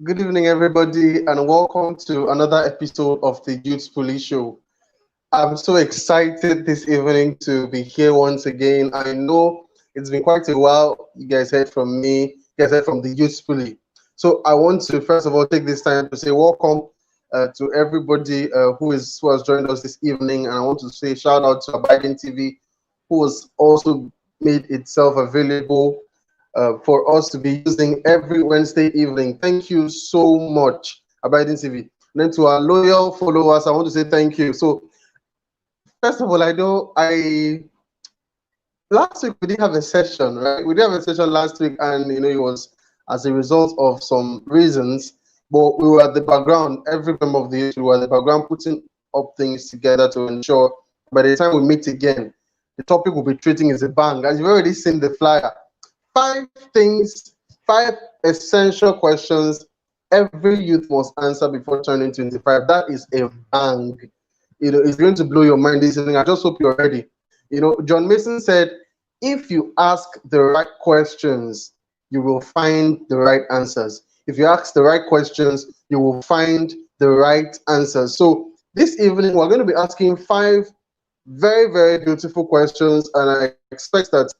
Good evening, everybody, and welcome to another episode of the Pulley Show. I'm so excited this evening to be here once again. I know it's been quite a while. You guys heard from me, you guys heard from the Pulley. So I want to first of all take this time to say welcome to everybody who has joined us this evening, and I want to say shout out to Abiding TV, who has also made itself available for us to be using every Wednesday evening. Thank you so much, Abiding TV. And then to our loyal followers, I want to say thank you. So first of all, I know I last week we did have a session, right? We did have a session last week, and it was as a result of some reasons, but we were at the background. Every member of the we were at the background putting up things together to ensure by the time we meet again, the topic we'll be treating is a bang. As you've already seen the flyer, five things, five essential questions every youth must answer before turning 25. That is a bang. It's going to blow your mind this evening. I just hope you're ready. John Mason said, if you ask the right questions, you will find the right answers. If you ask the right questions, you will find the right answers. So this evening, we're going to be asking five very, very beautiful questions, and I expect that,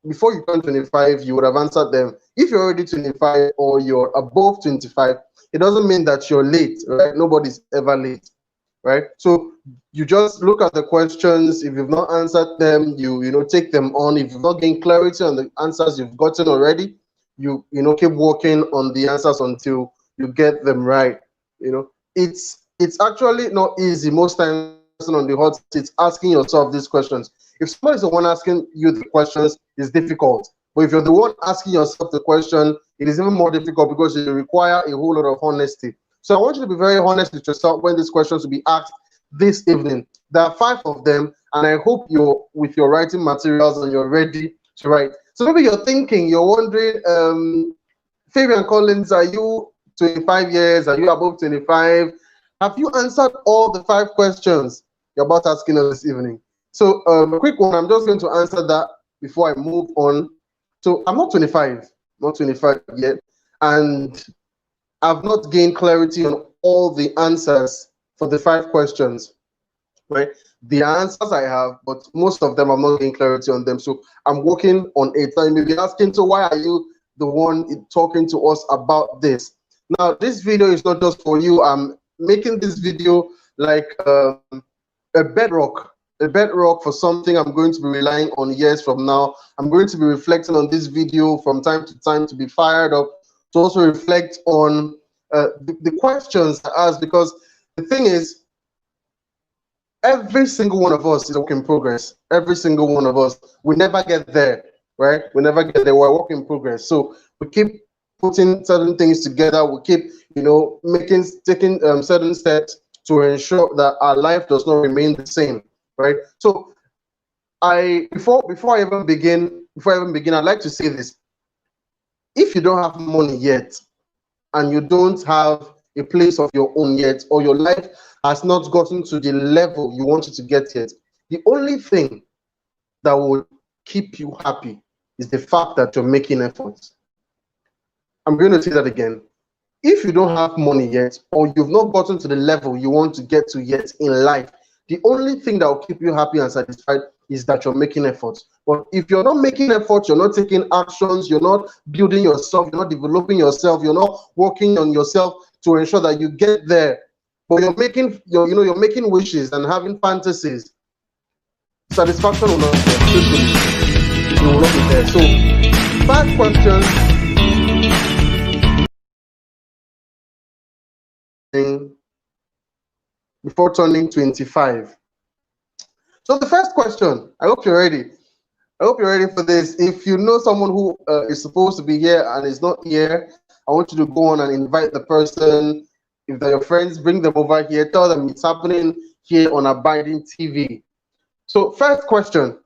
before you turn 25, you would have answered them. If you're already 25 or you're above 25, it doesn't mean that you're late, right? Nobody's ever late, right? So you just look at the questions. If you've not answered them, you take them on. If you've not gained clarity on the answers you've gotten already, you keep working on the answers until you get them right. It's actually not easy most times on the hot seat asking yourself these questions. If somebody's the one asking you the questions, it's difficult. But if you're the one asking yourself the question, it is even more difficult because it requires a whole lot of honesty. So I want you to be very honest with yourself when these questions will be asked this evening. There are five of them, and I hope you're with your writing materials and you're ready to write. So maybe you're wondering, Fabian Collins, are you 25 years? Are you above 25? Have you answered all the five questions you're about asking us this evening? So a quick one, I'm just going to answer that before I move on. So I'm not 25 yet, and I've not gained clarity on all the answers for the five questions, right? The answers I have, but most of them I'm not gained clarity on them. So I'm working on it. So you may be asking, so why are you the one talking to us about this? Now, this video is not just for you. I'm making this video like a bedrock for something I'm going to be relying on years from now. I'm going to be reflecting on this video from time to time to be fired up, to also reflect on the questions I asked, because the thing is, every single one of us is a work in progress. Every single one of us, we never get there, right? We never get there. We're a work in progress. So we keep putting certain things together. We keep, taking certain steps to ensure that our life does not remain the same, right? So before I even begin, I'd like to say this. If you don't have money yet, and you don't have a place of your own yet, or your life has not gotten to the level you want it to get yet, the only thing that will keep you happy is the fact that you're making efforts. I'm going to say that again. If you don't have money yet, or you've not gotten to the level you want to get to yet in life, the only thing that will keep you happy and satisfied is that you're making efforts. But if you're not making efforts, you're not taking actions, you're not building yourself, you're not developing yourself, you're not working on yourself to ensure that you get there, but you're making wishes and having fantasies, satisfaction will not be there. You will not be there. So 5 questions before turning 25. So the first question, I hope you're ready. I hope you're ready for this. If you know someone who is supposed to be here and is not here, I want you to go on and invite the person. If they're your friends, bring them over here. Tell them it's happening here on Abiding TV. So first question,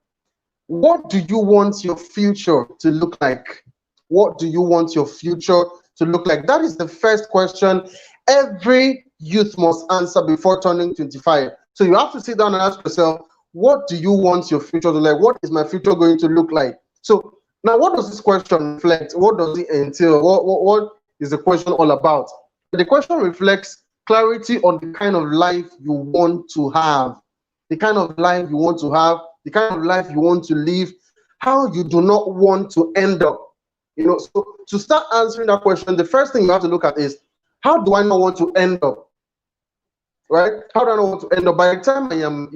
what do you want your future to look like? What do you want your future to look like? That is the first question every youth must answer before turning 25. So you have to sit down and ask yourself, what do you want your future to look like? What is my future going to look like? So now, what does this question reflect? What does it entail? What is the question all about. The question reflects clarity on the kind of life you want to have, the kind of life you want to have, the kind of life you want to live, how you do not want to end up. So to start answering that question, the first thing you have to look at is, how do I not want to end up? Right? How do I not want to end up? By the time I am,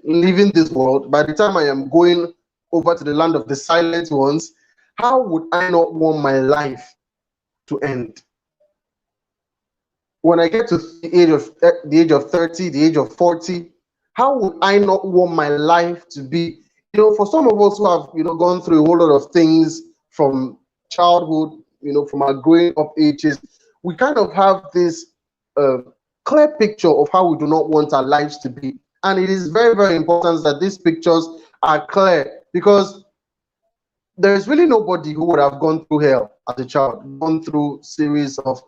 leaving this world, by the time I am going over to the land of the silent ones, how would I not want my life to end? When I get to the age of 30, the age of 40, how would I not want my life to be? For some of us who have gone through a whole lot of things from childhood, from our growing up ages, we kind of have this clear picture of how we do not want our lives to be. And it is very, very important that these pictures are clear, because there is really nobody who would have gone through hell as a child, gone through series of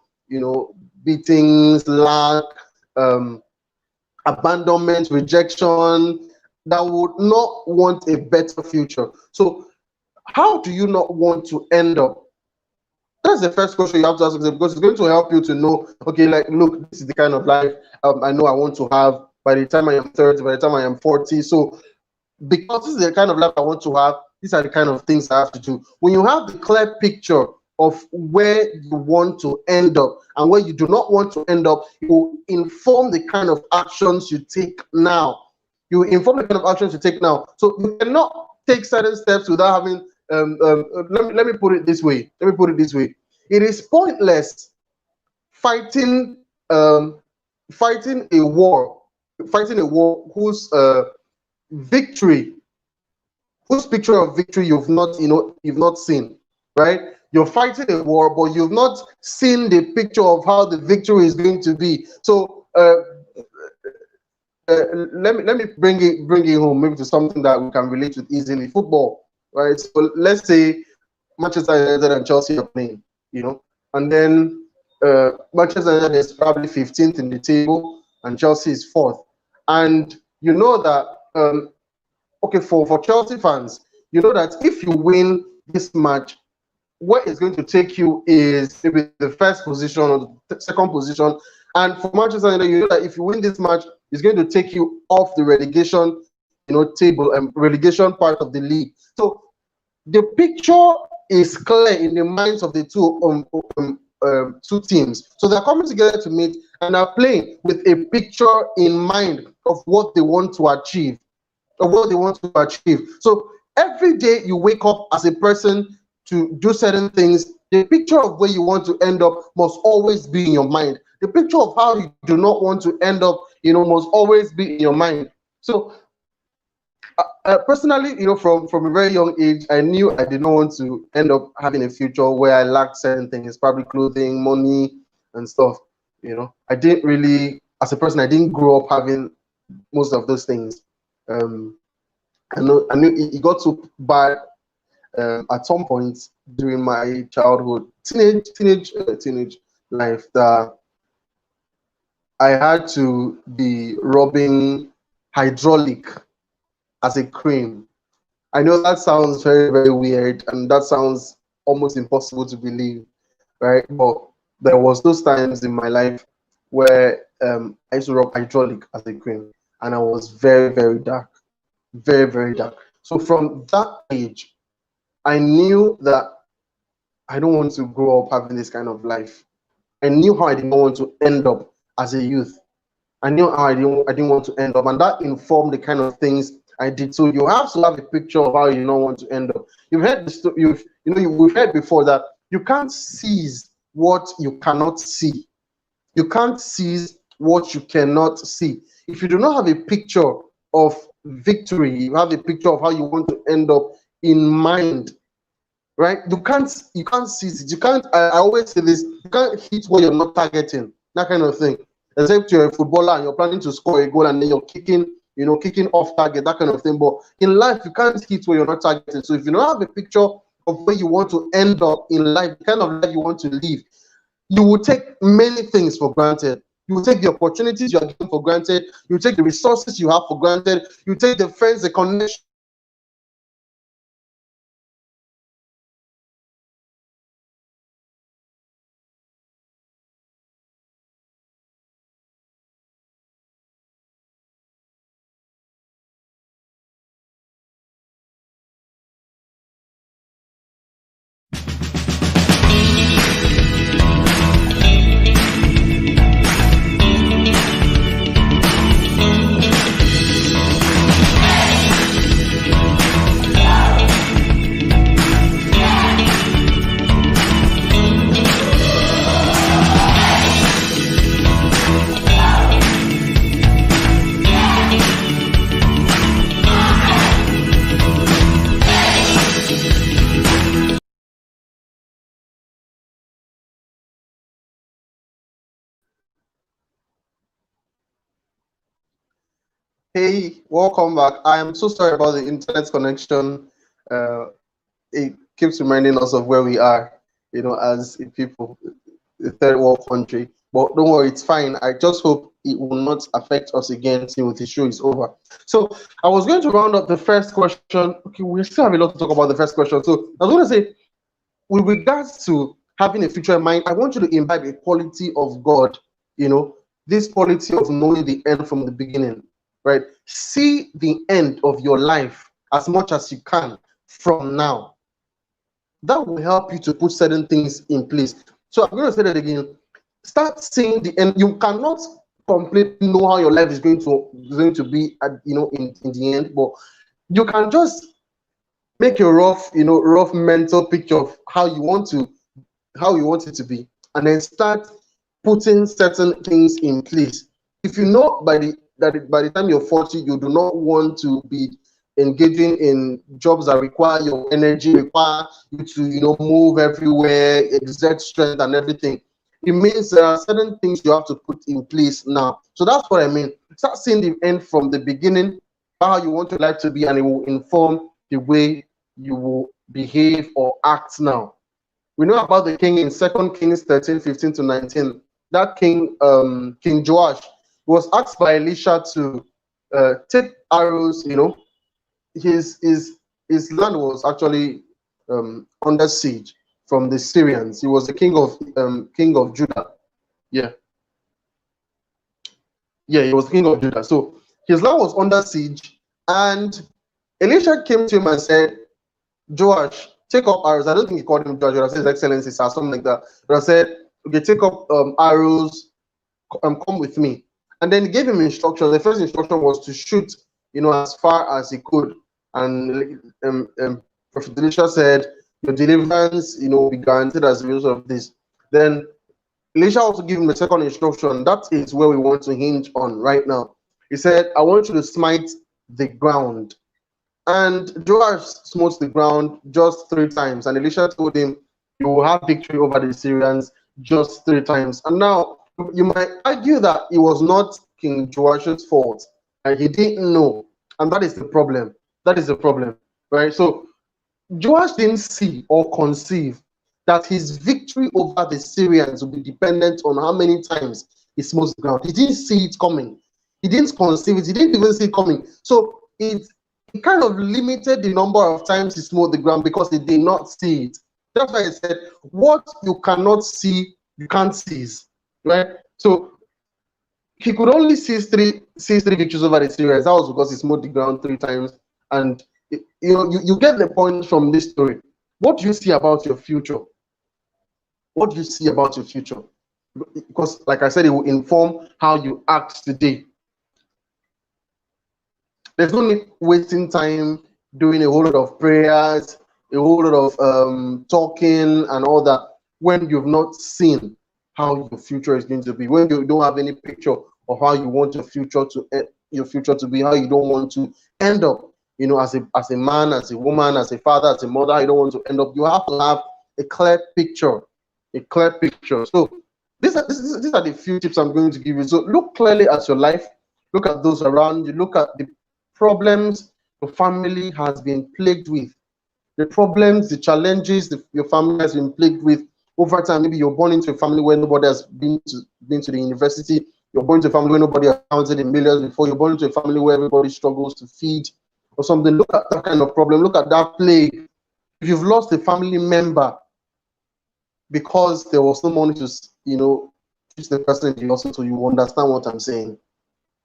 beatings, lack, abandonment, rejection, that would not want a better future. So how do you not want to end up? That's the first question you have to ask yourself, because it's going to help you to know, okay, like, look, this is the kind of life I know I want to have by the time I am 30, by the time I am 40. So because this is the kind of life I want to have, these are the kind of things I have to do. When you have the clear picture of where you want to end up and where you do not want to end up, you inform the kind of actions you take now. You inform the kind of actions you take now. So you cannot take certain steps without having. Let me put it this way. It is pointless fighting fighting a war whose victory, whose picture of victory you've not seen, right? You're fighting a war, but you've not seen the picture of how the victory is going to be. So let me bring it home, maybe to something that we can relate with easily. Football, right? So let's say Manchester United and Chelsea are playing, and then Manchester United is probably 15th in the table and Chelsea is 4th, and you know that okay, for Chelsea fans, you know that if you win this match, where it's going to take you is maybe the first position or the second position. And for Manchester United, you know that if you win this match, it's going to take you off the relegation, table and relegation part of the league. So the picture is clear in the minds of the two teams. So they're coming together to meet and are playing with a picture in mind of what they want to achieve, So every day you wake up as a person to do certain things, the picture of where you want to end up must always be in your mind. The picture of how you do not want to end up, must always be in your mind. So personally, from a very young age, I knew I did not want to end up having a future where I lacked certain things, probably clothing, money, and stuff. I didn't really, as a person, I didn't grow up having most of those things. I knew it got so bad at some point during my childhood, teenage life, that I had to be rubbing hydraulic as a cream. I know that sounds very, very weird, and that sounds almost impossible to believe, right? But there was those times in my life where I used to rub hydraulic as a cream, and I was very, very dark, very, very dark. So from that age, I knew that I don't want to grow up having this kind of life. I knew how I didn't want to end up as a youth. I knew how I didn't want to end up, and that informed the kind of things I did. So you have to have a picture of how you don't want to end up. You've heard this, we've heard before that you can't seize what you cannot see. You can't seize what you cannot see. If you do not have a picture of victory, you have a picture of how you want to end up in mind, right? You can't seize it. You can't. I always say this: you can't hit what you're not targeting. That kind of thing. Except you're a footballer and you're planning to score a goal and then you're kicking off target, that kind of thing. But in life, you can't hit where you're not targeting. So if you don't have a picture of where you want to end up in life, the kind of life you want to live, you will take many things for granted. You will take the opportunities you are given for granted. You will take the resources you have for granted. You take the friends, the connection Hey, welcome back. I am so sorry about the internet connection. Uh, it keeps reminding us of where we are, as a people, a third world country. But don't worry, it's fine. I just hope it will not affect us again till the show is over. So I was going to round up the first question. Okay, we still have a lot to talk about the first question. So I was going to say, with regards to having a future in mind, I want you to imbibe a quality of God, this quality of knowing the end from the beginning, right? See the end of your life as much as you can from now. That will help you to put certain things in place. So I'm going to say that again. Start seeing the end. You cannot completely know how your life is going to be in the end, but you can just make a rough mental picture of how you want it to be, and then start putting certain things in place. If you know by the time you're 40, you do not want to be engaging in jobs that require your energy, require you to move everywhere, exert strength and everything. It means there are certain things you have to put in place now. So that's what I mean. Start seeing the end from the beginning, how you want your life to be, and it will inform the way you will behave or act now. We know about the king in 2 Kings 13:15 to 19. That king, King Joash, was asked by Elisha to take arrows. His land was actually under siege from the Syrians. He was the king of Judah. Yeah, yeah, he was king of Judah. So his land was under siege, and Elisha came to him and said, Joash, take up arrows. I don't think he called him Joash. I said His Excellency, or something like that. But I said, okay, take up arrows, come with me. And then he gave him instruction. The first instruction was to shoot, as far as he could. And Prophet Elisha said, your deliverance, will be guaranteed as a result of this. Then Elisha also gave him the second instruction. That is where we want to hinge on right now. He said, I want you to smite the ground. And Joash smote the ground just 3 times. And Elisha told him, you will have victory over the Syrians just 3 times. And now you might argue that it was not King Joash's fault, and he didn't know. And that is the problem. That is the problem, right? So Joash didn't see or conceive that his victory over the Syrians would be dependent on how many times he smote the ground. He didn't see it coming. He didn't conceive it. He didn't even see it coming. So it kind of limited the number of times he smote the ground because he did not see it. That's why I said, what you cannot see, you can't seize, right? So he could only seize three victories over the Syrians. That was because he smote the ground 3 times. And you get the point from this story. What do you see about your future? What do you see about your future? Because, like I said, it will inform how you act today. There's no need wasting time doing a whole lot of prayers, a whole lot of talking and all that when you've not seen how your future is going to be, when you don't have any picture of how you want your future to be, how you don't want to end up, as a man, as a woman, as a father, as a mother, how you don't want to end up. You have to have a clear picture, So these are the few tips I'm going to give you. So look clearly at your life, look at those around you, look at the problems your family has been plagued with, the problems, the challenges your family has been plagued with over time. Maybe you're born into a family where nobody has been to the university. You're born into a family where nobody has counted in millions before. You're born into a family where everybody struggles to feed or something. Look at that kind of problem. Look at that plague. If you've lost a family member because there was no money to, teach the person in the hospital, you understand what I'm saying.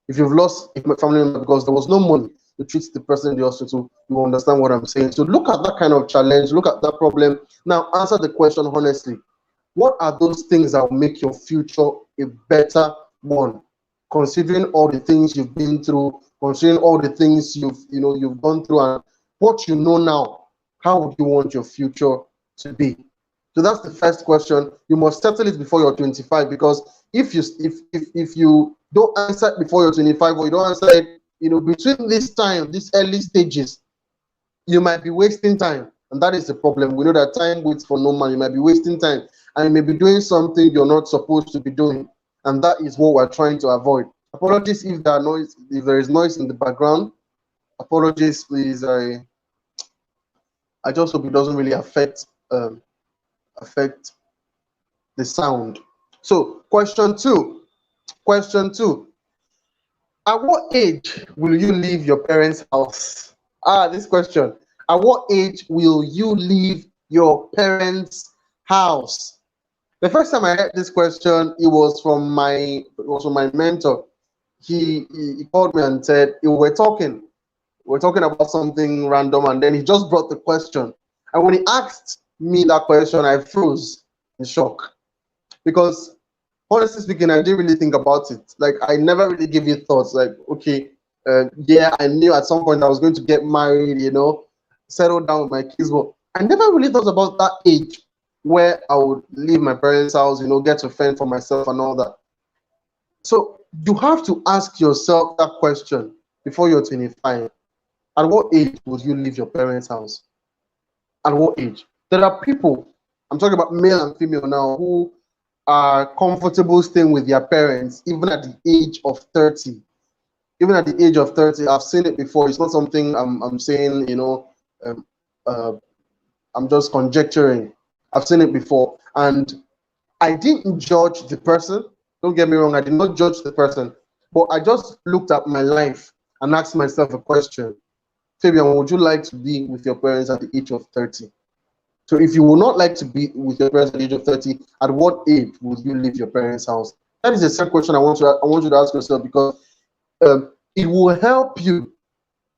If you've lost a family member because there was no money to treat the person in the hospital, you understand what I'm saying. So look at that kind of challenge, look at that problem. Now answer the question honestly. What are those things that will make your future a better one? Considering all the things you've been through, considering all the things you've gone through, and what you know now, how would you want your future to be? So that's the first question. You must settle it before you're 25, because if you don't answer it before you're 25, or you don't answer it, between this time, these early stages, you might be wasting time. And that is the problem. We know that time waits for no man. You might be wasting time, and you may be doing something you're not supposed to be doing. And that is what we're trying to avoid. Apologies if there is noise in the background. Apologies, please. I just hope it doesn't really affect the sound. So, question two. Question two. At what age will you leave your parents' house? This question. At what age will you leave your parents' house? The first time I heard this question, it was from my mentor. He called me and said, we're talking about something random, and then he just brought the question. And when he asked me that question, I froze in shock because, honestly speaking, I didn't really think about it. Like, I never really gave it thoughts. Like, okay, yeah, I knew at some point I was going to get married, settle down with my kids, but I never really thought about that age where I would leave my parents' house, get to fend for myself and all that. So you have to ask yourself that question before you're 25. At what age would you leave your parents' house? At what age? There are people, I'm talking about male and female now, who are comfortable staying with their parents even at the age of 30. Even at the age of 30, I've seen it before. It's not something I'm saying, um, uh, I'm just conjecturing. I've seen it before. And I didn't judge the person. Don't get me wrong, I did not judge the person. But I just looked at my life and asked myself a question. Fabian, would you like to be with your parents at the age of 30? So if you would not like to be with your parents at the age of 30, at what age would you leave your parents' house? That is the second question I want you to ask yourself, because it will help you.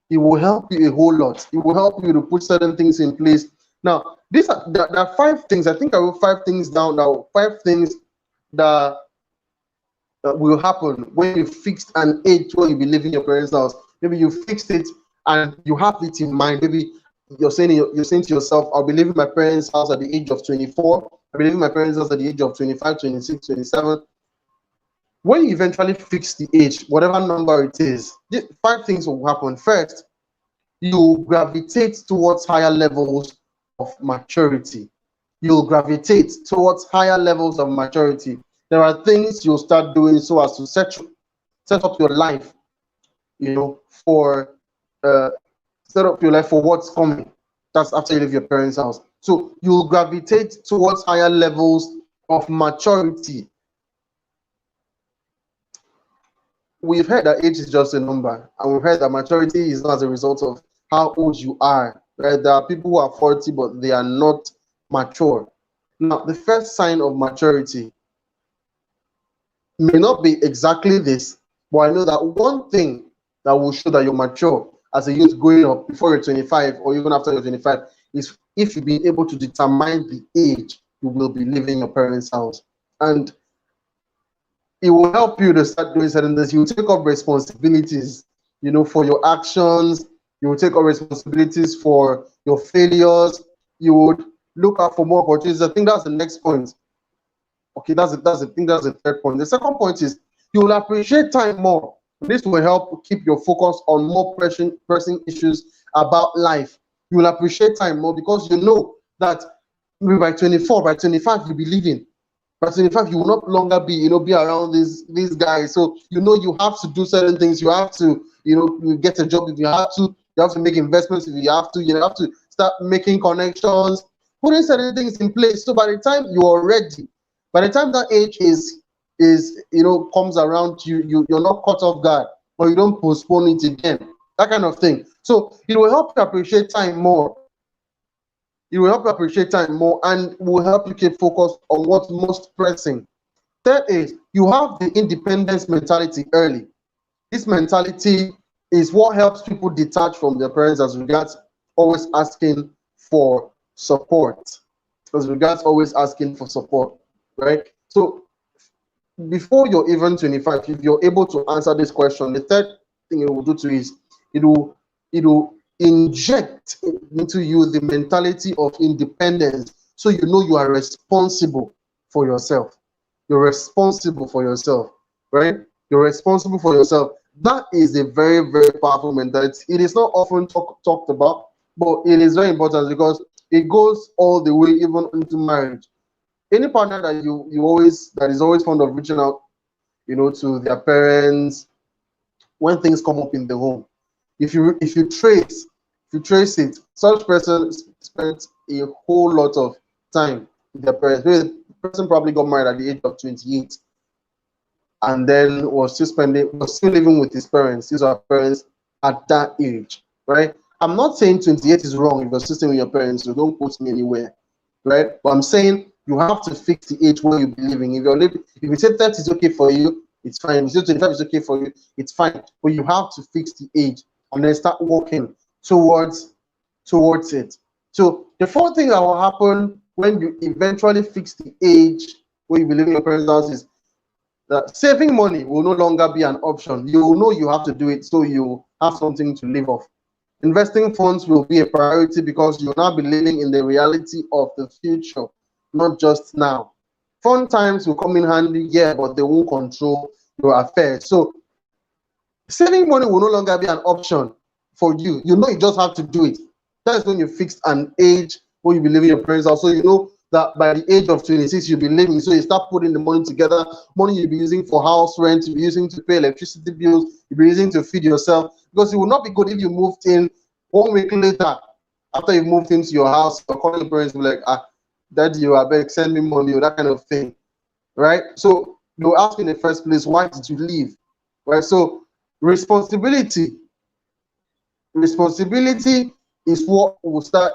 It will help you a whole lot. It will help you to put certain things in place. Now, there are 5 things. I think I wrote 5 things down now. 5 things that will happen when you fixed an age when you'll be leaving your parents' house. Maybe you fixed it and you have it in mind. Maybe you're saying to yourself, I'll be leaving my parents' house at the age of 24. I'll be leaving my parents' house at the age of 25, 26, 27. When you eventually fix the age, whatever number it is, 5 things will happen. First, you gravitate towards higher levels of maturity. You'll gravitate towards higher levels of maturity. There are things you'll start doing so as to set up your life, for set up your life for what's coming. That's after you leave your parents' house. So you'll gravitate towards higher levels of maturity. We've heard that age is just a number, and we've heard that maturity is not as a result of how old you are. Right? There are people who are 40, but they are not mature. Now, the first sign of maturity may not be exactly this, but I know that one thing that will show that you're mature as a youth growing up before you're 25 or even after you're 25 is if you've been able to determine the age you will be leaving your parents' house. And it will help you to start doing certain things. You will take up responsibilities, for your actions. You will take up responsibilities for your failures. You would look out for more opportunities. I think that's the next point. Okay, that's the third point. The second point is you will appreciate time more. This will help keep your focus on more pressing issues about life. You will appreciate time more because you know that maybe by 24, by 25, you'll be leaving. By 25, you will not longer be around these guys. So you have to do certain things. You have to, you get a job if you have to. You have to make investments if you have to. You have to start making connections, putting certain things in place. So by the time you are ready, by the time that age is comes around, you're not caught off guard, or you don't postpone it again. That kind of thing. So it will help you appreciate time more. It will help you appreciate time more and will help you keep focused on what's most pressing. Third is you have the independence mentality early. This mentality is what helps people detach from their parents as regards always asking for support. Right? So before you're even 25, if you're able to answer this question, the third thing it will do to you is it will inject into you the mentality of independence, so you are responsible for yourself. You're responsible for yourself, right? You're responsible for yourself. That is a very, very powerful mentality. It is not often talked about, but it is very important because it goes all the way even into marriage. Any partner that that is always fond of reaching out, to their parents, when things come up in the home. If you trace it, such person spent a whole lot of time with their parents. Maybe the person probably got married at the age of 28 and then was still living with his parents, his or her parents at that age, right? I'm not saying 28 is wrong if you're still staying with your parents, so don't quote me anywhere, right? But I'm saying you have to fix the age where you'll be living. If you say 30 is okay for you, it's fine. If you say 25 is okay for you, it's fine. But you have to fix the age and then start working towards it. So the fourth thing that will happen when you eventually fix the age where you be living in your parents' house is that saving money will no longer be an option. You will know you have to do it, so you have something to live off. Investing funds will be a priority because you'll now be living in the reality of the future, not just now. Fun times will come in handy, yeah, but they won't control your affairs. So saving money will no longer be an option for you. You know you just have to do it. That's when you fix an age when you be living in your parents' house. So you know that by the age of 26 you'll be living. So you start putting the money together, money you'll be using for house rent, you'll be using to pay electricity bills, you'll be using to feed yourself. Because it will not be good if you moved in 1 week later after you moved into your house, or calling your parents, be like, daddy, you are back, send me money, or that kind of thing. Right? So they'll ask you in the first place, why did you leave? Right? So responsibility is what will start,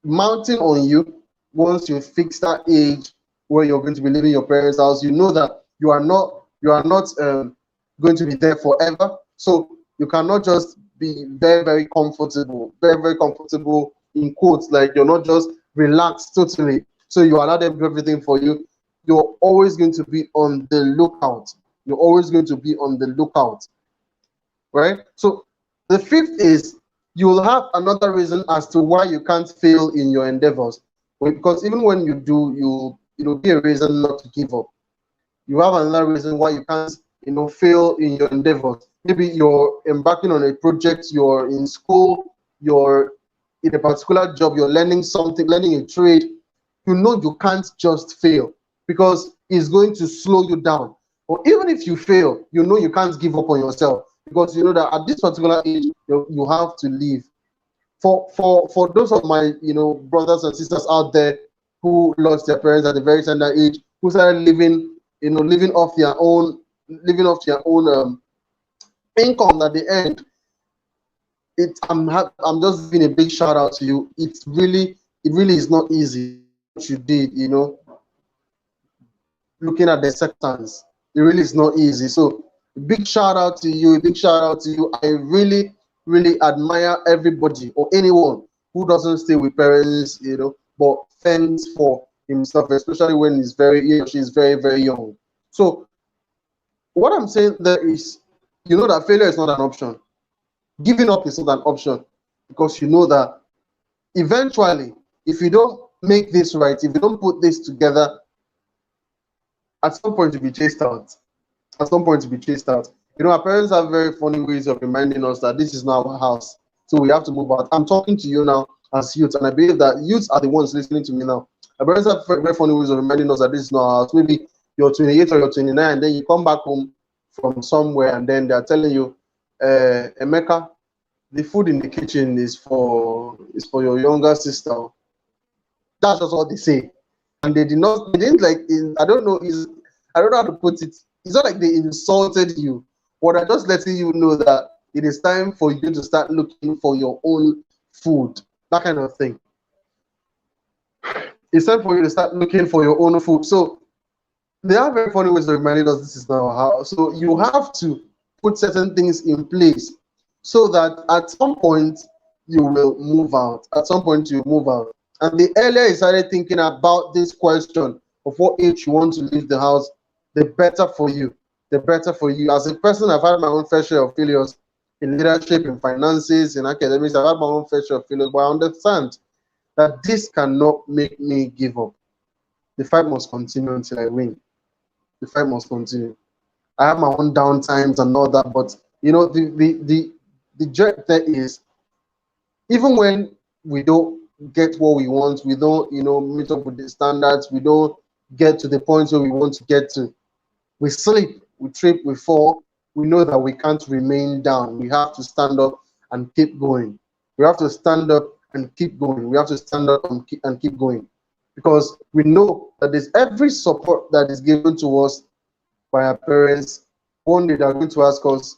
mounting on you once you fix that age where you're going to be living in your parents' house. You know that you are not going to be there forever. So you cannot just be very, very comfortable, very, very comfortable in quotes, like you're not just relaxed totally. So you allow them to do everything for you. You're always going to be on the lookout. You're always going to be on the lookout, right? So the fifth is you'll have another reason as to why you can't fail in your endeavors. Because even when you do, it'll be a reason not to give up. You have another reason why you can't, fail in your endeavors. Maybe you're embarking on a project, you're in school, you're in a particular job, you're learning something, learning a trade. You know you can't just fail because it's going to slow you down. Or even if you fail, you know you can't give up on yourself because you know that at this particular age you have to leave. For those of my brothers and sisters out there who lost their parents at a very tender age, who started living off their own income at the end, I'm just giving a big shout out to you. It really is not easy what you did, looking at the sectors. It really is not easy. So big shout out to you, big shout out to you. I really, really admire everybody or anyone who doesn't stay with parents, but fends for himself, especially when he or she is very, very young. So what I'm saying there is, that failure is not an option. Giving up is not an option because you know that eventually, if you don't make this right, if you don't put this together, at some point you'll be chased out. At some point you'll be chased out. Our parents have very funny ways of reminding us that this is not our house, so we have to move out. I'm talking to you now as youth, and I believe that youths are the ones listening to me now. Our parents have very, very funny ways of reminding us that this is not our house. Maybe you're 28 or you're 29, and then you come back home from somewhere, and then they're telling you, Emeka, the food in the kitchen is for your younger sister. That's just what they say, and they didn't like. I don't know. I don't know how to put it. It's not like they insulted you, but they're just letting you know that it is time for you to start looking for your own food. That kind of thing. It's time for you to start looking for your own food. So they are very funny ways of reminding us this is not our house. So you have to put certain things in place so that at some point you will move out. At some point you move out. And the earlier you started thinking about this question of what age you want to leave the house, the better for you. The better for you. As a person, I've had my own fair share of failures in leadership, in finances, in academics. I've had my own fair share of failures, but I understand that this cannot make me give up. The fight must continue until I win. The fight must continue. I have my own downtimes and all that, but the joke there is, even when we don't get what we want, we don't meet up with the standards, we don't get to the point where we want to get to, we slip, we trip, we fall, we know that we can't remain down. We have to stand up and keep going. We have to stand up and keep going. We have to stand up and keep going. Because we know that there's every support that is given to us by our parents. One day they're going to ask us,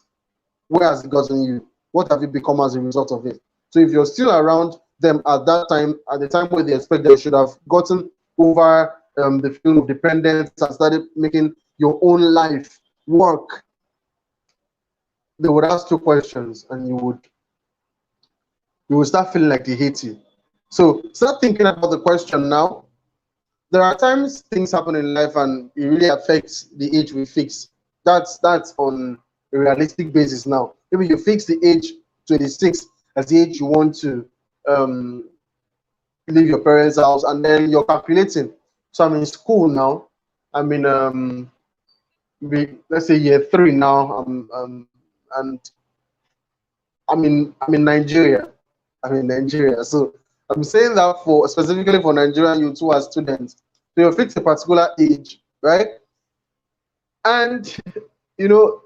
where has it gotten you? What have you become as a result of it? So if you're still around them at that time, at the time where they expect that you should have gotten over the feeling of dependence and started making your own life work, they would ask you questions and you would start feeling like they hate you. So start thinking about the question now. There are times things happen in life and it really affects the age we fix. That's on a realistic basis now. Maybe you fix the age 26 as the age you want to um, leave your parents' house, and then you're calculating. So I'm in school now. I'm in let's say year three now. And I'm in Nigeria. I'm in Nigeria. So I'm saying that for specifically for Nigerian youth who are students. So you fix a particular age, right? And you know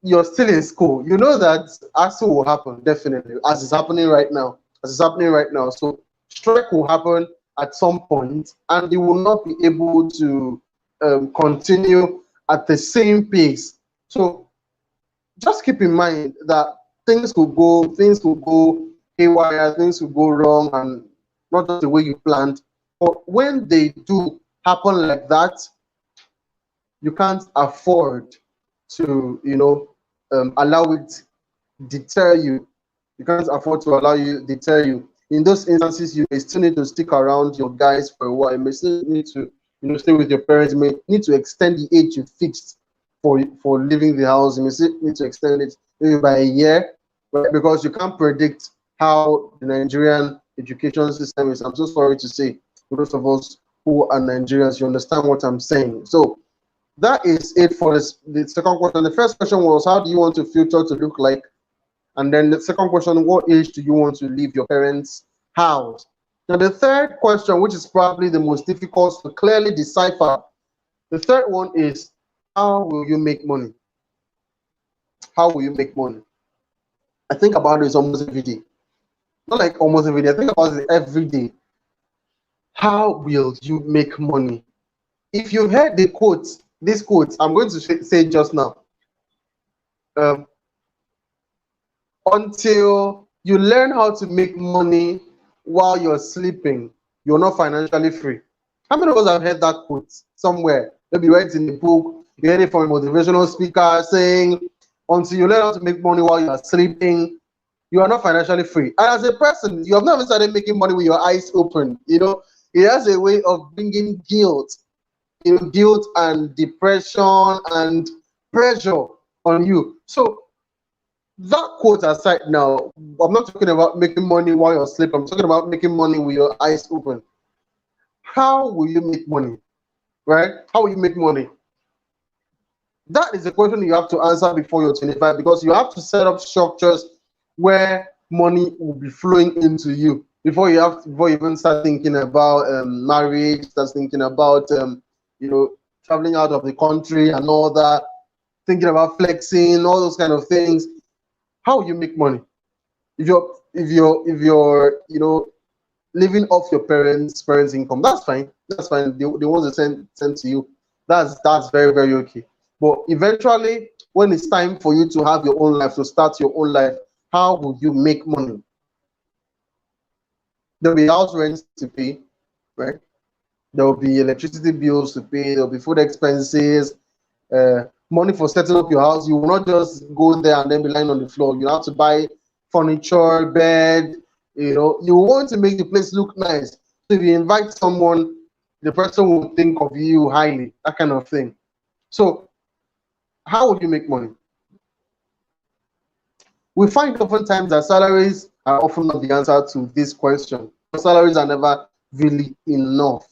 you're still in school. You know that accident will happen definitely, as it's happening right now. As it's happening right now. So strike will happen at some point, and you will not be able to continue at the same pace. So just keep in mind that things could go haywire, things could go wrong, and not just the way you planned. But when they do happen like that, you can't afford to, allow it deter you. You can't afford to allow you deter you. In those instances, you may still need to stick around your guys for a while. You may still need to, stay with your parents. You may need to extend the age you fixed for leaving the house. You may still need to extend it maybe by a year, right? Because you can't predict how the Nigerian education system is. I'm so sorry to say, for those of us who are Nigerians, you understand what I'm saying. So that is it for the second question. The first question was, how do you want your future to look like? And then the second question, what age do you want to leave your parents' house? Now, the third question, which is probably the most difficult to clearly decipher, the third one is, how will you make money? How will you make money? I think about this almost every day. Not like almost every day, I think about it every day. How will you make money? If you've heard the quote, this quote, I'm going to say just now. Until you learn how to make money while you're sleeping, you're not financially free. How many of us have heard that quote somewhere? Maybe you read it in the book, you heard it from a motivational speaker saying, until you learn how to make money while you're sleeping, you are not financially free. And as a person, you have never started making money with your eyes open. It has a way of bringing guilt, guilt and depression and pressure on you. So that quote aside now, I'm not talking about making money while you're asleep. I'm talking about making money with your eyes open. How will you make money? Right? How will you make money? That is a question you have to answer before you're 25, because you have to set up structures where money will be flowing into you before you even start thinking about marriage, start thinking about traveling out of the country and all that, thinking about flexing, all those kind of things. How you make money? If you're living off your parents' income, that's fine. That's fine. They want to send to you. That's very, very okay. But eventually, when it's time for you to have your own life, to start your own life, how will you make money? There'll be house rents to pay, right? There'll be electricity bills to pay. There'll be food expenses, money for setting up your house. You will not just go there and then be lying on the floor. You have to buy furniture, bed. You want to make the place look nice. So if you invite someone, the person will think of you highly, that kind of thing. So how would you make money? We find oftentimes that salaries are often not the answer to this question. Salaries are never really enough.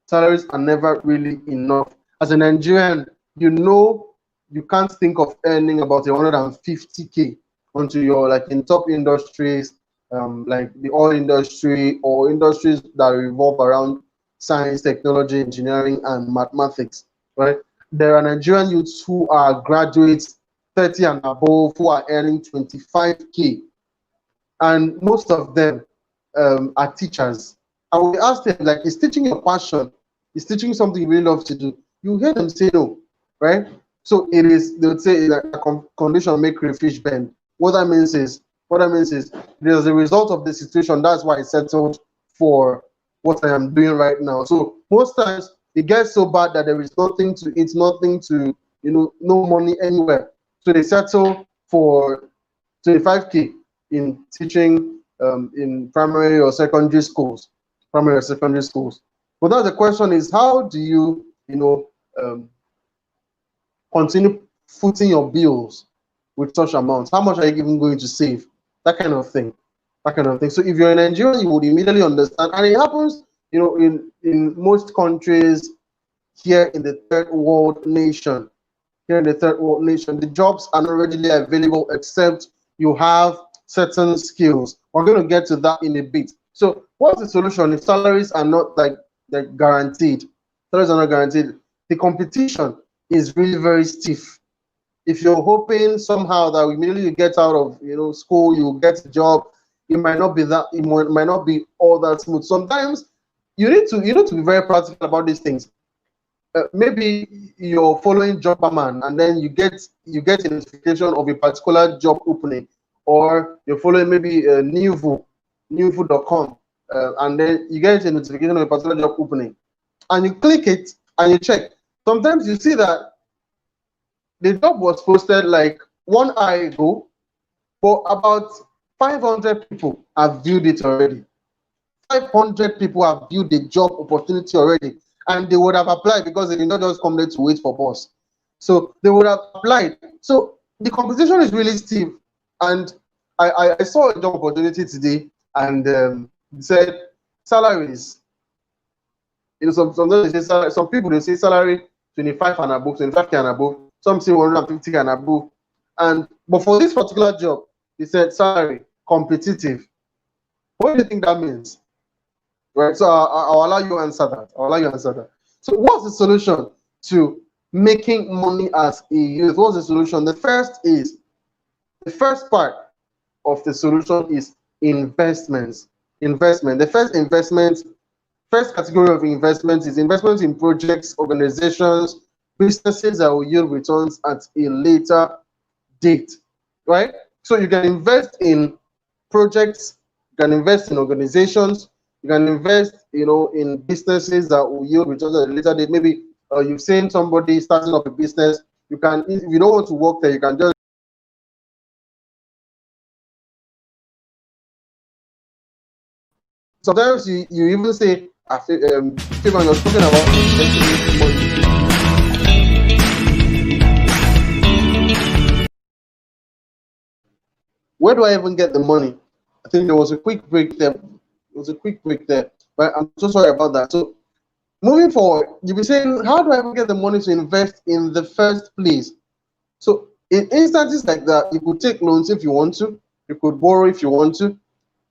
Salaries are never really enough. As a Nigerian, you can't think of earning about 150K until you're like in top industries, like the oil industry or industries that revolve around science, technology, engineering, and mathematics, right? There are Nigerian youths who are graduates 30 and above who are earning 25K, and most of them are teachers. And we ask them, like, is teaching your passion? Is teaching something you really love to do? You hear them say no, right? So it is, they would say, like, a condition make crayfish bend. What that means is there's a result of the situation. That's why I settled for what I am doing right now. So most times it gets so bad that there is nothing to eat, nothing to, no money anywhere. So they settle for 25K in teaching in primary or secondary schools. But now the question is, how do you, continue footing your bills with such amounts? How much are you even going to save? That kind of thing. So if you're in Nigeria, you would immediately understand. And it happens, in most countries here in the third world nation. The jobs are not readily available except you have certain skills. We're going to get to that in a bit. So what's the solution if salaries are not like guaranteed? Salaries are not guaranteed. The competition is really very stiff. If you're hoping somehow that immediately you get out of school, you get a job, it might not be that, it might not be all that smooth. Sometimes you need to be very practical about these things. Maybe you're following Jobberman and then you get a notification of a particular job opening, or you're following maybe Newvu.com, and then you get a notification of a particular job opening, and you click it and you check. Sometimes you see that the job was posted like 1 hour ago, but about 500 people have viewed it already. 500 people have viewed the job opportunity already, and they would have applied because they did not just come there to wait for boss. So they would have applied. So the competition is really stiff. And I saw a job opportunity today, and it said salaries. Sometimes they say salary, some people they say salary 25 and above, 25K and above. Some say 150 and above. But for this particular job, they said salary competitive. What do you think that means? Right, so I'll allow you to answer that. So what's the solution to making money as a youth? What's the solution? The first part of the solution is investments. The first category of investment is investments in projects, organizations, businesses that will yield returns at a later date, right? So you can invest in projects, you can invest in organizations, you can invest, in businesses that will yield returns at a later date. Maybe you've seen somebody starting up a business. You can, if you don't want to work there, you can just sometimes you even say, Stephen, you're talking about investing money. Where do I even get the money? I think there was a quick break there. But I'm so sorry about that. So moving forward, you'll be saying, how do I even get the money to invest in the first place? So in instances like that, you could take loans if you want to, you could borrow if you want to,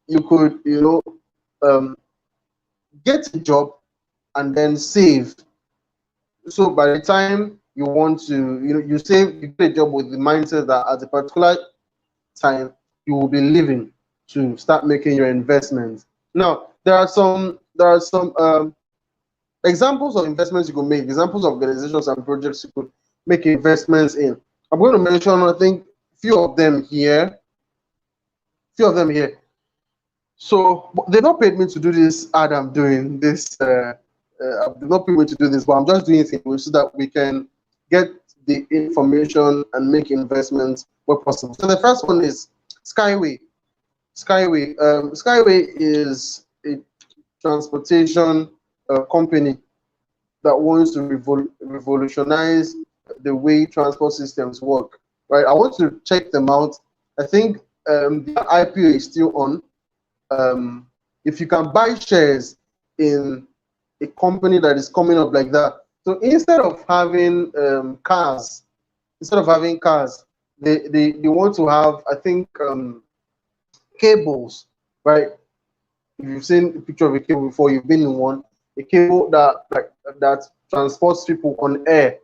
you could, get a job and then save. So by the time you want to, you save, you get a job with the mindset that at a particular time you will be living to start making your investments. Now, there are some examples of investments you could make, examples of organizations and projects you could make investments in. I'm going to mention, I think, few of them here. So they've not paid me to do this ad I'm doing. They've not paid me to do this, but I'm just doing it so that we can get the information and make investments where possible. So the first one is Skyway. Skyway is a transportation company that wants to revolutionize the way transport systems work. Right, I want to check them out. I think the IPO is still on. If you can buy shares in a company that is coming up like that, so instead of having cars, they want to have, I think, cables, right? If you've seen a picture of a cable before, you've been in one, a cable that transports people on air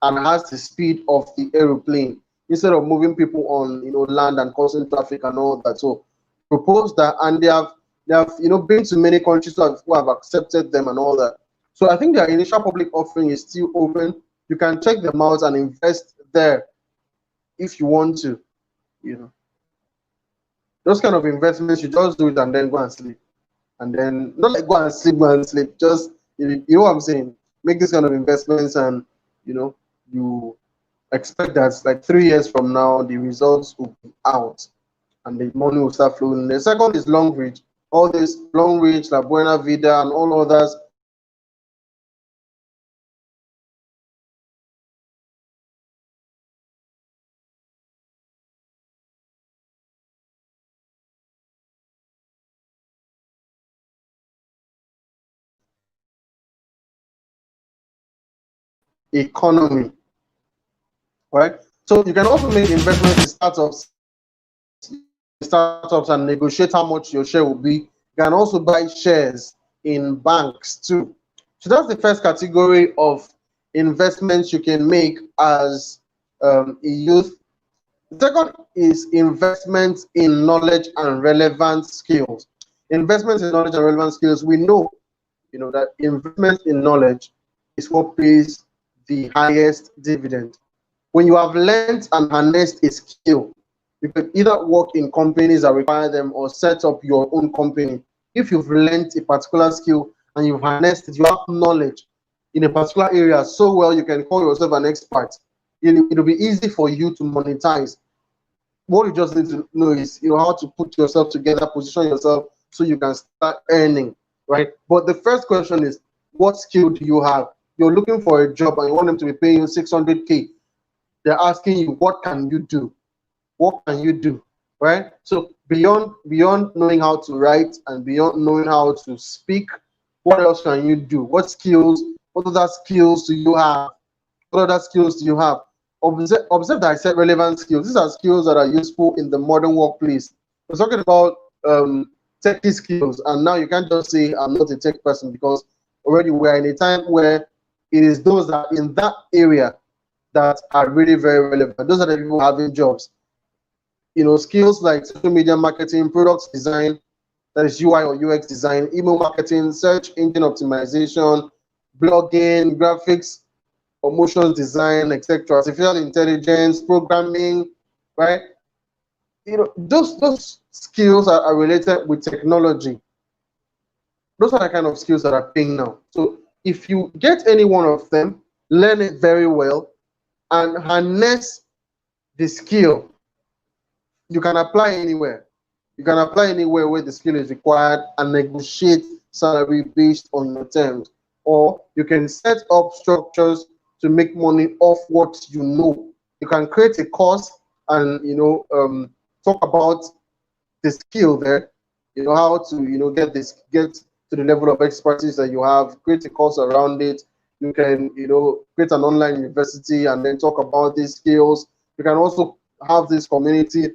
and has the speed of the aeroplane. instead of moving people on, land and causing traffic and all that. So propose that, and they have been to many countries who have accepted them and all that. So I think their initial public offering is still open. You can check them out and invest there if you want to. You know, those kind of investments, you just do it and then go and sleep. And then not like go and sleep. Just you know what I'm saying. Make this kind of investments, and you expect that like 3 years from now the results will be out and the money will start flowing. The second is long reach. All this long reach, La Buena Vida, and all others. Economy, right? So you can also make investments in startups and negotiate how much your share will be. You can also buy shares in banks too. So that's the first category of investments you can make as a youth. The second is investments in knowledge and relevant skills. Investments in knowledge and relevant skills. We know, that investment in knowledge is what pays the highest dividend. When you have learned and harnessed a skill, you can either work in companies that require them or set up your own company. If you've learned a particular skill and you've harnessed it, you have knowledge in a particular area so well you can call yourself an expert. It'll be easy for you to monetize. What you just need to know is how to put yourself together, position yourself so you can start earning, right? But the first question is, what skill do you have? You're looking for a job and you want them to be paying you 600K. They're asking you, what can you do? What can you do? Right? So beyond knowing how to write and beyond knowing how to speak, what else can you do? What other skills do you have? What other skills do you have? Observe that I said relevant skills. These are skills that are useful in the modern workplace. We're talking about techie skills, and now you can't just say I'm not a tech person, because already we're in a time where it is those that are in that area that are really very relevant. Those are the people having jobs. Skills like social media marketing, product design, that is UI or UX design, email marketing, search engine optimization, blogging, graphics, promotions design, etc., artificial intelligence, programming, right? Those skills are related with technology. Those are the kind of skills that are paying now. So if you get any one of them, learn it very well, and harness the skill, you can apply anywhere. You can apply anywhere where the skill is required and negotiate salary based on your terms. Or you can set up structures to make money off what you know. You can create a course and talk about the skill there. How to get to the level of expertise that you have. Create a course around it. You can create an online university and then talk about these skills. You can also have this community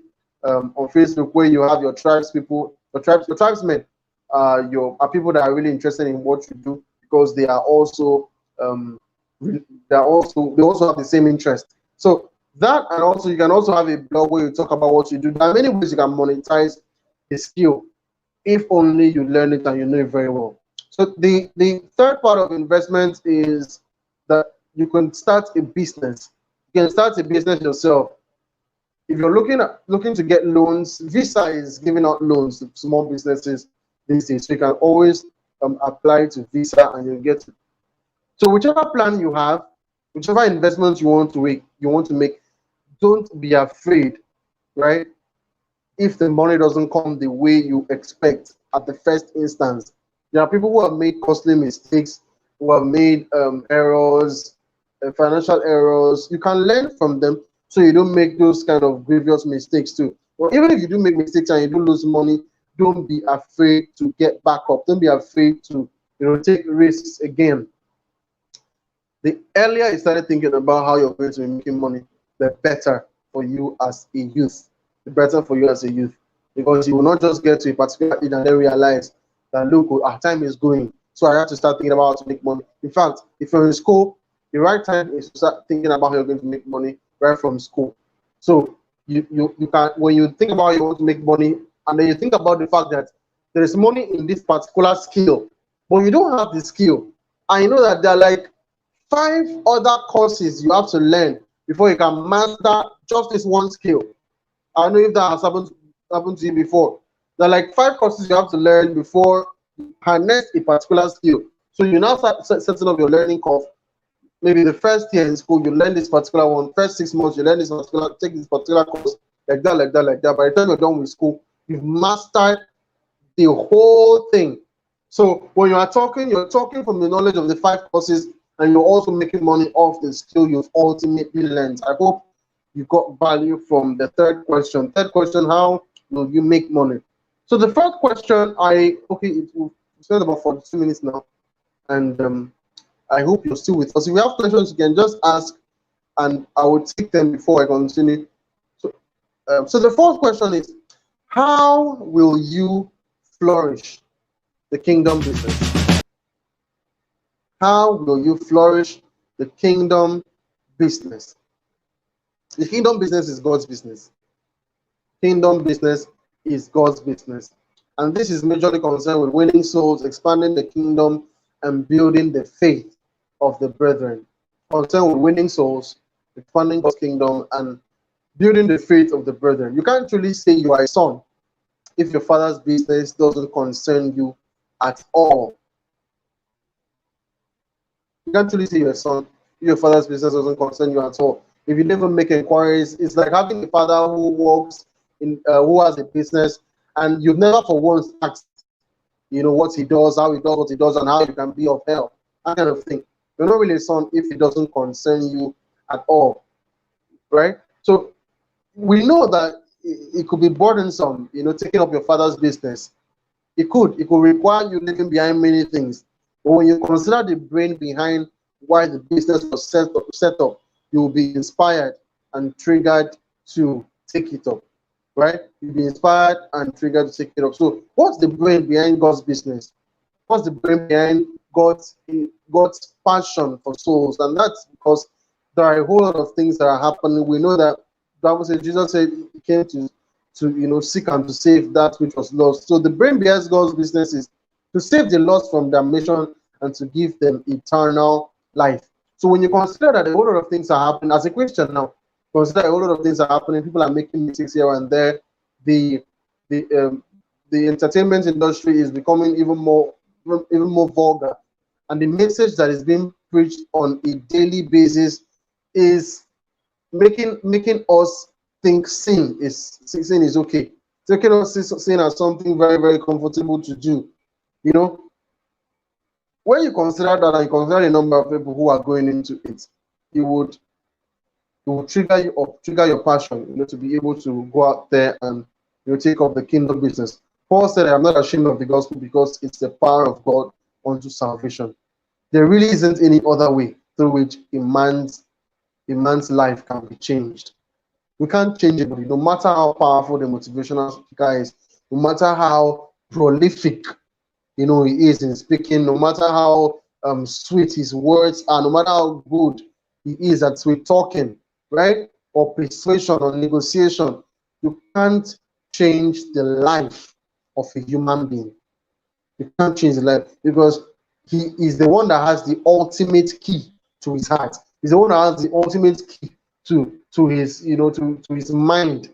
on Facebook where you have your tribespeople, your tribesmen, are people that are really interested in what you do, because they also have the same interest. So that, and also you can also have a blog where you talk about what you do. There are many ways you can monetize a skill if only you learn it and you know it very well. So the third part of investment is that you can start a business. You can start a business yourself. If you're looking to get loans, Visa is giving out loans to small businesses these days. So you can always apply to Visa and you'll get it. So whichever plan you have, whichever investment you want to make, don't be afraid, right? If the money doesn't come the way you expect at the first instance. There are people who have made costly mistakes, who have made errors, financial errors. You can learn from them so you don't make those kind of grievous mistakes too. But even if you do make mistakes and you do lose money, don't be afraid to get back up. Don't be afraid to take risks again. The earlier you started thinking about how you're going to be making money, the better for you as a youth. The better for you as a youth. Because you will not just get to a particular age and then realize that, look, our time is going. So I have to start thinking about how to make money. In fact, if you're in school, the right time is to start thinking about how you're going to make money right from school. So you can, when you think about you want to make money, and then you think about the fact that there is money in this particular skill, but you don't have the skill, and you know that there are like 5 other courses you have to learn before you can master just this one skill. I don't know if that has happened to you before. There are like 5 courses you have to learn before you harness a particular skill. So you now start setting up your learning curve. Maybe the first year in school, you learn this particular one. First 6 months, you learn this particular, take this particular course, like that, like that, like that. By the time you're done with school, you've mastered the whole thing. So when you are talking, you're talking from the knowledge of the 5 courses, and you're also making money off the skill you've ultimately learned. I hope you got value from the third question. Third question: how will you make money? So the first question, we spent about 42 minutes now, and I hope you're still with us. If you have questions, you can just ask, and I will take them before I continue. So the fourth question is: how will you flourish the kingdom business? How will you flourish the kingdom business? The kingdom business is God's business. Kingdom business is God's business. And this is majorly concerned with winning souls, expanding the kingdom, and building the faith of the brethren. Concerned with winning souls, expanding God's kingdom, and building the faith of the brethren. You can't truly say you are a son if your father's business doesn't concern you at all. You can't truly say you're a son if your father's business doesn't concern you at all. If you never make inquiries, it's like having a father who works in, who has a business, and you've never for once asked, what he does, how he does what he does, and how you can be of help. That kind of thing. You're not really a son if it doesn't concern you at all, right? So we know that it could be burdensome, taking up your father's business. It could require you leaving behind many things. But when you consider the brain behind why the business was set up, you will be inspired and triggered to take it up, right? You'll be inspired and triggered to take it up. So what's the brain behind God's business? What's the brain behind God's passion for souls? And that's because there are a whole lot of things that are happening. We know that the Bible says Jesus said he came to seek and to save that which was lost. So the brain behind God's business is to save the lost from damnation and to give them eternal life. So when you consider that a whole lot of things are happening as a Christian now, consider a whole lot of things are happening. People are making mistakes here and there. The entertainment industry is becoming even more vulgar, and the message that is being preached on a daily basis is making us think sin is okay. Taking us sin as something very, very comfortable to do. When you consider that and you consider the number of people who are going into it, it would trigger your passion, to be able to go out there and take up the kingdom business. Paul said, "I am not ashamed of the gospel because it's the power of God unto salvation." There really isn't any other way through which a man's life can be changed. We can't change it, no matter how powerful the motivational speaker is, no matter how prolific he is in speaking, no matter how sweet his words are, no matter how good he is at sweet talking, right? Or persuasion or negotiation, you can't change the life of a human being. You can't change the life because he is the one that has the ultimate key to his heart. He's the one that has the ultimate key to his to his mind.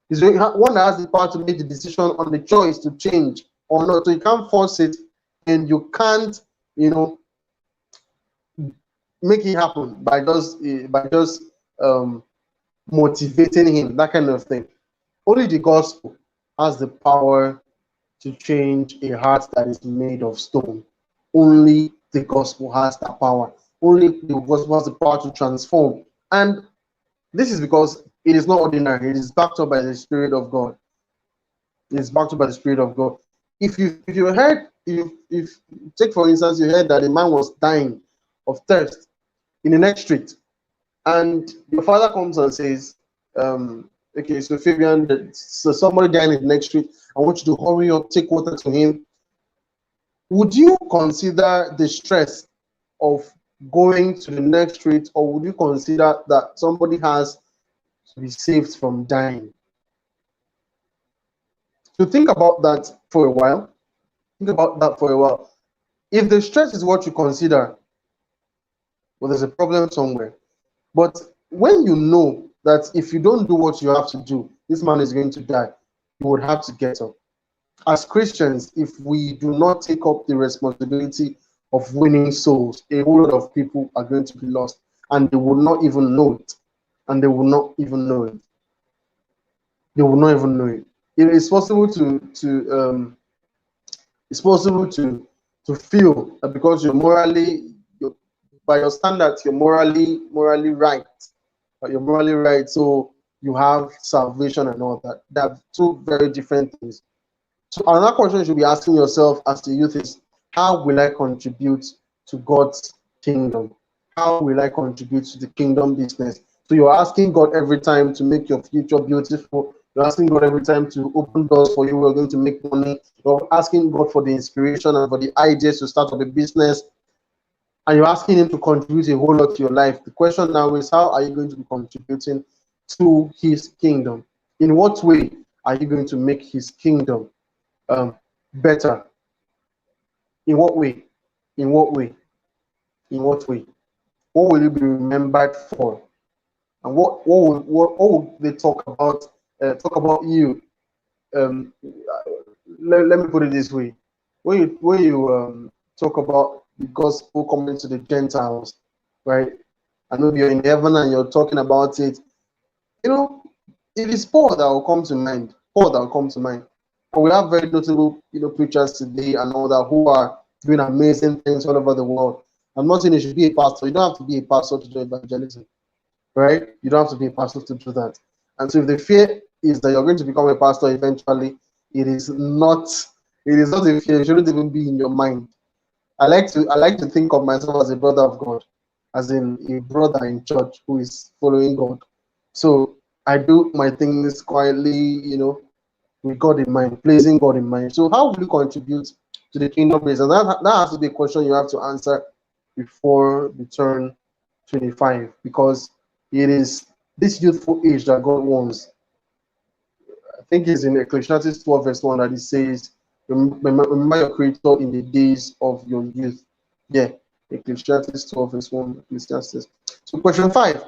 He's the one that has the power to make the decision on the choice to change or not. So you can't force it, and you can't make it happen by just motivating him, that kind of thing. Only the gospel has the power to change a heart that is made of stone. Only the gospel has that power. Only the gospel has the power to transform. And this is because it is not ordinary. It is backed up by the Spirit of God. It is backed up by the Spirit of God. If you take for instance, you heard that a man was dying of thirst in the next street, and your father comes and says, okay, so Fabian, so somebody dying in the next street, I want you to hurry up, take water to him. Would you consider the stress of going to the next street, or would you consider that somebody has to be saved from dying. So think about that for a while. Think about that for a while. If the stress is what you consider, well, there's a problem somewhere. But when you know that if you don't do what you have to do, this man is going to die, you would have to get up. As Christians, if we do not take up the responsibility of winning souls, a whole lot of people are going to be lost, and they will not even know it. And they will not even know it. They will not even know it. It is possible it's possible to feel that because by your standards, you're morally right. But you're morally right, so you have salvation and all that. They're two very different things. So another question you should be asking yourself as a youth is, how will I contribute to God's kingdom? How will I contribute to the kingdom business? So you're asking God every time to make your future beautiful. You're asking God every time to open doors for you. We're going to make money. You're asking God for the inspiration and for the ideas to start up a business. And you're asking him to contribute a whole lot to your life. The question now is, how are you going to be contributing to his kingdom? In what way are you going to make his kingdom better? In what way? In what way? In what way? What will you be remembered for? And what will they talk about? Talk about you. Let me put it this way: when you talk about the gospel coming to the Gentiles, right? I know you're in heaven and you're talking about it. You know, it is Paul that will come to mind. Paul that will come to mind. And we have very notable, preachers today and all that who are doing amazing things all over the world. I'm not saying you should be a pastor. You don't have to be a pastor to do evangelism, right? You don't have to be a pastor to do that. And so if the fear is that you're going to become a pastor eventually, it is not a fear. It shouldn't even be in your mind. I like to think of myself as a brother of God, as in a brother in church who is following God. So I do my things quietly, with God in mind, placing God in mind. So how will you contribute to the kingdom business? That has to be a question you have to answer before you turn 25, because it is this youthful age that God wants. I think it's in Ecclesiastes 12 verse 1 that it says, remember your creator in the days of your youth. Yeah, Ecclesiastes 12 verse 1, Ecclesiastes. So question 5,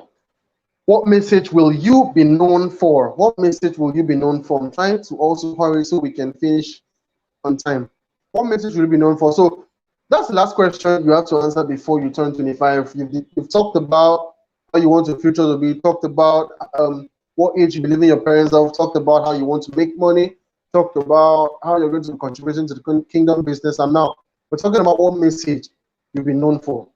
what message will you be known for? What message will you be known for? I'm trying to also hurry so we can finish on time. What message will you be known for? So that's the last question you have to answer before you turn 25. You've talked about how you want your future to be, talked about what age you believe in your parents have, talked about how you want to make money, talked about how you're going to be contributing to the kingdom business, and now we're talking about what message you'll be known for.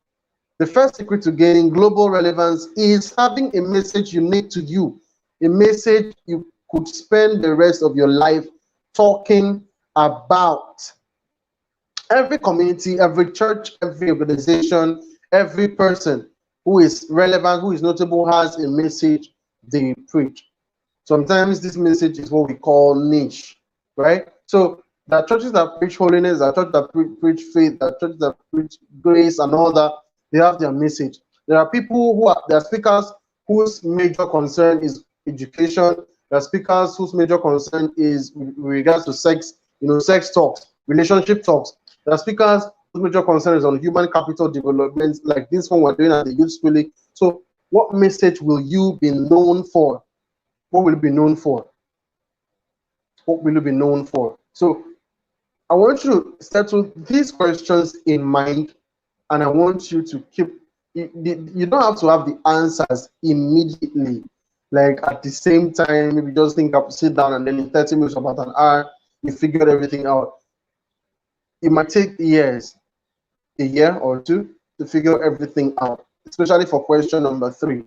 The first secret to gaining global relevance is having a message unique to you, a message you could spend the rest of your life talking about. Every community, every church, every organization, every person who is relevant, who is notable, has a message they preach. Sometimes this message is what we call niche, right? So there are churches that preach holiness, there are churches that preach faith, there are churches that preach grace and all that. They have their message. There are people there are speakers whose major concern is education. There are speakers whose major concern is with regards to sex, sex talks, relationship talks. There are speakers whose major concern is on human capital development, like this one we're doing at the Youth Pulley. So what message will you be known for? What will you be known for? What will you be known for? So I want you to settle these questions in mind, and I want you to keep, you don't have to have the answers immediately, like at the same time. Maybe just think up, sit down, and then in 30 minutes, about an hour, you figured everything out. It might take years, a year or two, to figure everything out, especially for question number 3.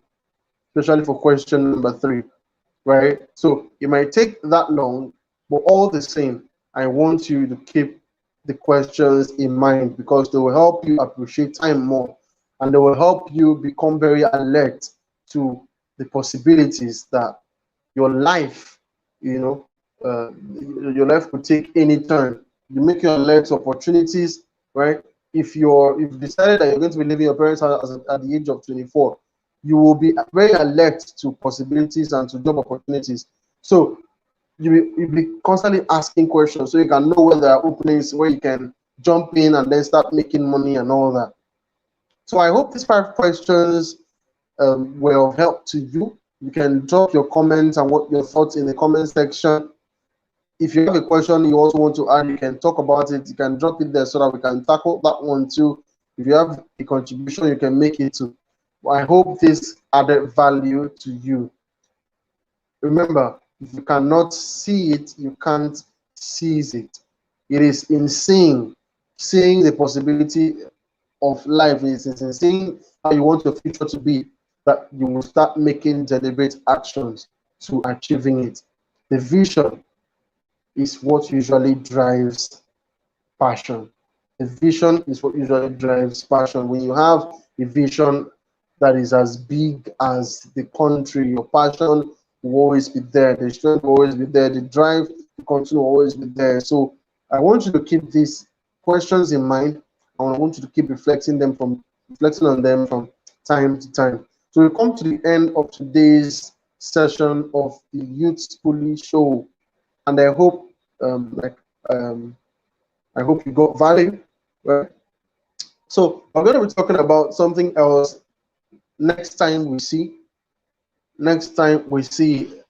Right? So it might take that long, but all the same, I want you to keep the questions in mind, because they will help you appreciate time more, and they will help you become very alert to the possibilities that your life, your life could take any turn. You make your alert to opportunities, right? If you've decided that you're going to be leaving your parents' house at the age of 24, you will be very alert to possibilities and to job opportunities. So you'll be constantly asking questions so you can know where there are openings where you can jump in and then start making money and all that. So I hope these 5 questions were of help to you. You can drop your comments and what your thoughts in the comment section. If you have a question you also want to add, you can talk about it. You can drop it there so that we can tackle that one too. If you have a contribution, you can make it too. I hope this added value to you. Remember, if you cannot see it, you can't seize it. It is in seeing the possibility of life, is in seeing how you want your future to be, that you will start making deliberate actions to achieving it. The vision is what usually drives passion. The vision is what usually drives passion. When you have a vision that is as big as the country, your passion will always be there. The strength will always be there. The drive to continue will always be there. So I want you to keep these questions in mind. I want you to keep reflecting on them from time to time. So we come to the end of today's session of the Youth Pulley show, and I hope I hope you got value. Right? So we're going to be talking about something else next time we see.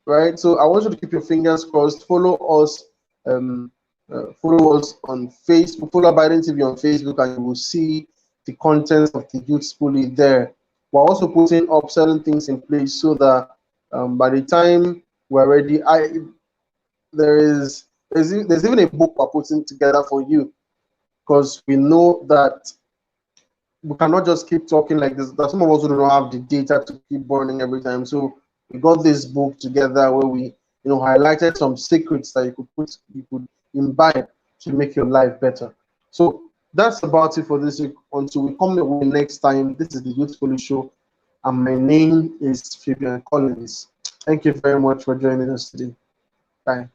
Right? So I want you to keep your fingers crossed. Follow us on Facebook. Follow Abiding TV on Facebook, and you will see the contents of the Youth Pulley there. We're also putting up certain things in place so that by the time we're ready, there's even a book we're putting together for you, because we know that we cannot just keep talking like this. That some of us who don't have the data to keep burning every time. So we got this book together where we, highlighted some secrets that you could imbibe to make your life better. So that's about it for this week. Until we come away next time, this is the Youth Pulley Show, and my name is Fabian Collins. Thank you very much for joining us today. Bye.